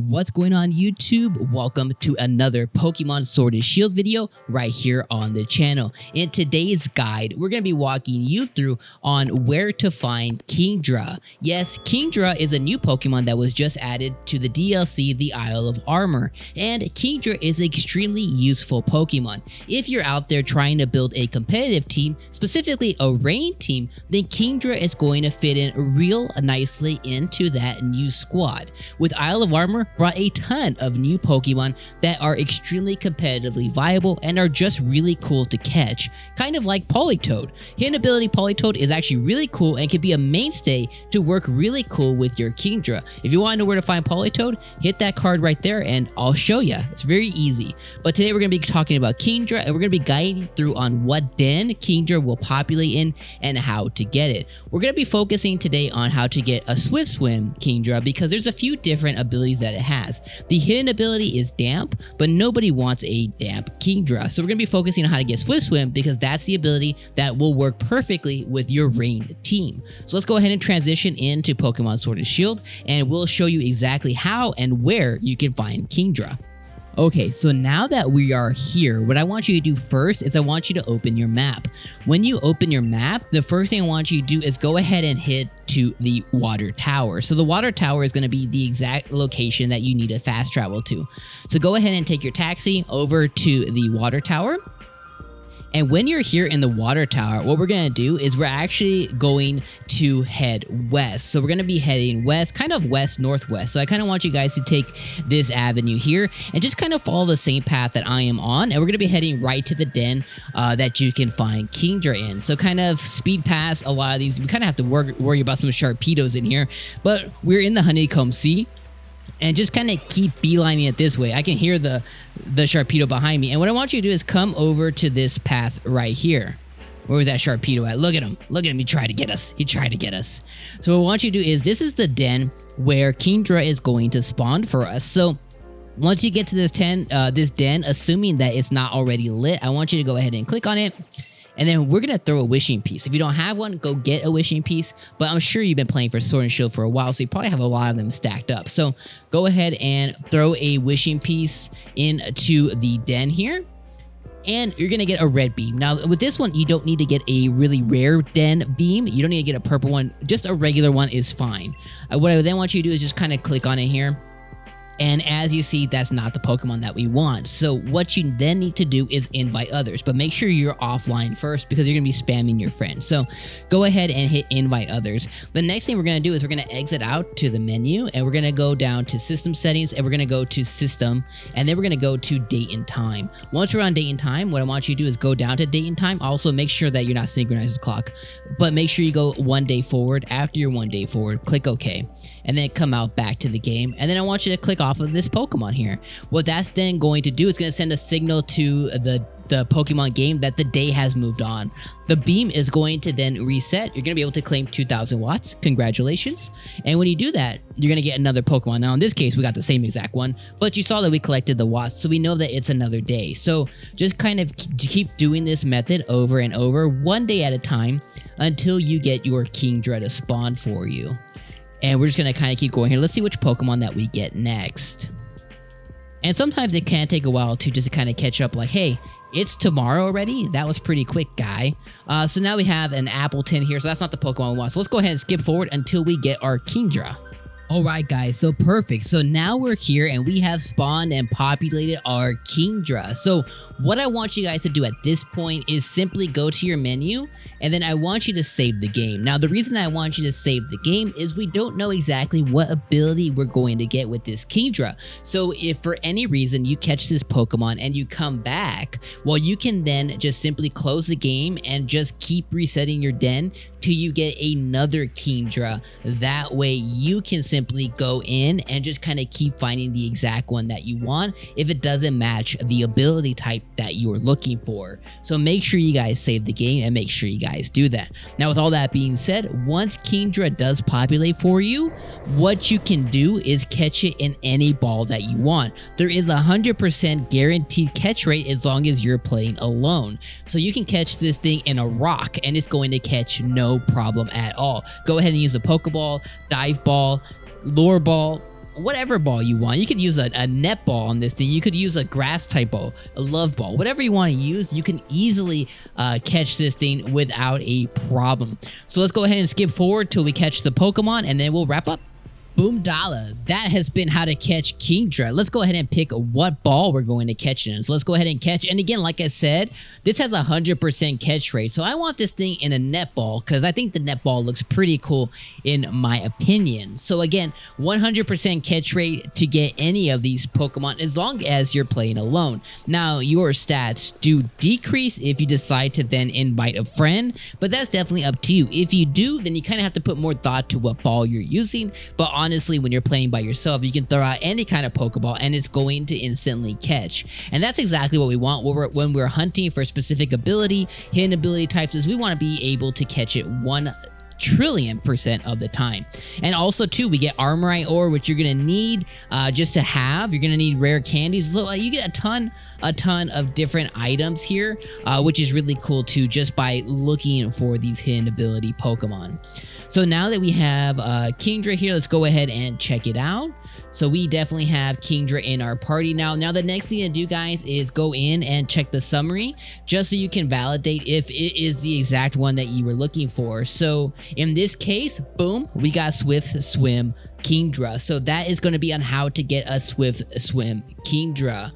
What's going on YouTube? Welcome to another Pokemon Sword and Shield video right here on the channel. In today's guide, we're going to be walking you through on where to find Kingdra. Yes, Kingdra is a new Pokemon that was just added to the DLC, the Isle of Armor. And Kingdra is an extremely useful Pokemon. If you're out there trying to build a competitive team, specifically a rain team, then Kingdra is going to fit in real nicely into that new squad. With Isle of Armor, brought a ton of new Pokemon that are extremely competitively viable and are just really cool to catch, kind of like Politoed. Hidden ability Politoed is actually really cool and can be a mainstay to work really cool with your Kingdra. If you want to know where to find Politoed, hit that card right there and I'll show you. It's very easy. But today we're going to be talking about Kingdra and we're going to be guiding you through on what den Kingdra will populate in and how to get it. We're going to be focusing today on how to get a Swift Swim Kingdra because there's a few different abilities that it has. The hidden ability is damp, but nobody wants a damp Kingdra. So we're going to be focusing on how to get Swift Swim because that's the ability that will work perfectly with your rain team. So let's go ahead and transition into Pokemon Sword and Shield and we'll show you exactly how and where you can find Kingdra. Okay, so now that we are here, what I want you to do first is I want you to open your map. When you open your map, the first thing I want you to do is go ahead and hit to the water tower. So the water tower is going to be the exact location that you need to fast travel to. So go ahead and take your taxi over to the water tower. And when you're here in the water tower, what we're going to do is we're actually going to head west. So we're going to be heading west, kind of west-northwest. So I kind of want you guys to take this avenue here and just kind of follow the same path that I am on. And we're going to be heading right to the den that you can find Kingdra in. So kind of speed past a lot of these. We kind of have to worry about some Sharpedos in here. But we're in the Honeycomb Sea. And just kind of keep beelining it this way. I can hear the Sharpedo behind me. And what I want you to do is come over to this path right here. Where was that Sharpedo at? Look at him. Look at him. He tried to get us. He tried to get us. So what I want you to do is this is the den where Kingdra is going to spawn for us. So once you get to this den, assuming that it's not already lit, I want you to go ahead and click on it. And then we're going to throw a wishing piece. If you don't have one, go get a wishing piece. But I'm sure you've been playing for Sword and Shield for a while, so you probably have a lot of them stacked up. So go ahead and throw a wishing piece into the den here. And you're going to get a red beam. Now, with this one, you don't need to get a really rare den beam. You don't need to get a purple one. Just a regular one is fine. What I then want you to do is just kind of click on it here. And as you see, that's not the Pokemon that we want. So what you then need to do is invite others, but make sure you're offline first because you're gonna be spamming your friends. So go ahead and hit invite others. The next thing we're gonna do is we're gonna exit out to the menu and we're gonna go down to system settings and we're gonna go to system and then we're gonna go to date and time. Once we're on date and time, what I want you to do is go down to date and time. Also make sure that you're not synchronized with the clock, but make sure you go 1 day forward. After you're 1 day forward, click OK, and then come out back to the game. And then I want you to click off of this Pokemon here. What that's then going to do is going to send a signal to the Pokemon game that the day has moved on. The beam is going to then reset. You're going to be able to claim 2,000 watts. Congratulations. And when you do that, you're going to get another Pokemon. Now, in this case, we got the same exact one, but you saw that we collected the watts, so we know that it's another day. So just kind of keep doing this method over and over, 1 day at a time, until you get your Kingdra to spawn for you. And we're just going to kind of keep going here. Let's see which Pokemon that we get next. And sometimes it can take a while to just kind of catch up like, hey, it's tomorrow already? That was pretty quick, guy. So now we have an Appleton here. So that's not the Pokemon we want. So let's go ahead and skip forward until we get our Kingdra. Alright guys, so perfect. So now we're here and we have spawned and populated our Kingdra. So what I want you guys to do at this point is simply go to your menu and then I want you to save the game. Now the reason I want you to save the game is we don't know exactly what ability we're going to get with this Kingdra. So if for any reason you catch this Pokemon and you come back, well you can then just simply close the game and just keep resetting your den till you get another Kingdra. That way you can simply go in and just kind of keep finding the exact one that you want if it doesn't match the ability type that you are looking for. So make sure you guys save the game and make sure you guys do that. Now with all that being said, once Kingdra does populate for you, what you can do is catch it in any ball that you want. There is 100% guaranteed catch rate as long as you're playing alone. So you can catch this thing in a rock and it's going to catch no problem at all. Go ahead and use a Pokeball, Dive Ball, Lure Ball, whatever ball you want. You could use a net ball on this thing. You could use a grass type ball, a love ball, whatever you want to use. You can easily catch this thing without a problem. So let's go ahead and skip forward till we catch the Pokemon, and then we'll wrap up. Boom Dala, that has been how to catch Kingdra. Let's go ahead and pick what ball we're going to catch it in. So let's go ahead and catch. And again, like I said, this has a 100% catch rate. So I want this thing in a net ball because I think the net ball looks pretty cool in my opinion. So again, 100% catch rate to get any of these Pokemon as long as you're playing alone. Now, your stats do decrease if you decide to then invite a friend, but that's definitely up to you. If you do, then you kind of have to put more thought to what ball you're using. But honestly, when you're playing by yourself, you can throw out any kind of Pokeball and it's going to instantly catch. And that's exactly what we want when we're hunting for specific ability, hidden ability types, is we want to be able to catch it 1,000,000,000% of the time. And also too, we get Armorite ore, which you're gonna need just to have. You're gonna need rare candies. So you get a ton of different items here, which is really cool too, just by looking for these hidden ability Pokemon. So now that we have Kingdra here, let's go ahead and check it out. So we definitely have Kingdra in our party now. Now the next thing to do, guys, is go in and check the summary just so you can validate if it is the exact one that you were looking for. So in this case, boom, we got Swift Swim Kingdra. So that is going to be on how to get a Swift Swim Kingdra.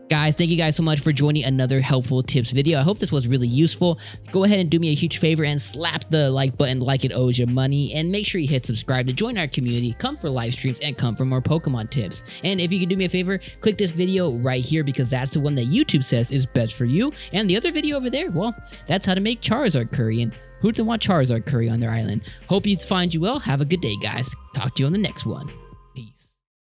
Guys, thank you guys so much for joining another helpful tips video. I hope this was really useful. Go ahead and do me a huge favor and slap the like button like it owes you money. And make sure you hit subscribe to join our community, come for live streams, and come for more Pokemon tips. And if you could do me a favor, click this video right here because that's the one that YouTube says is best for you. And the other video over there, well, that's how to make Charizard Curry. And who doesn't want Charizard Curry on their island? Hope you find you well. Have a good day, guys. Talk to you on the next one.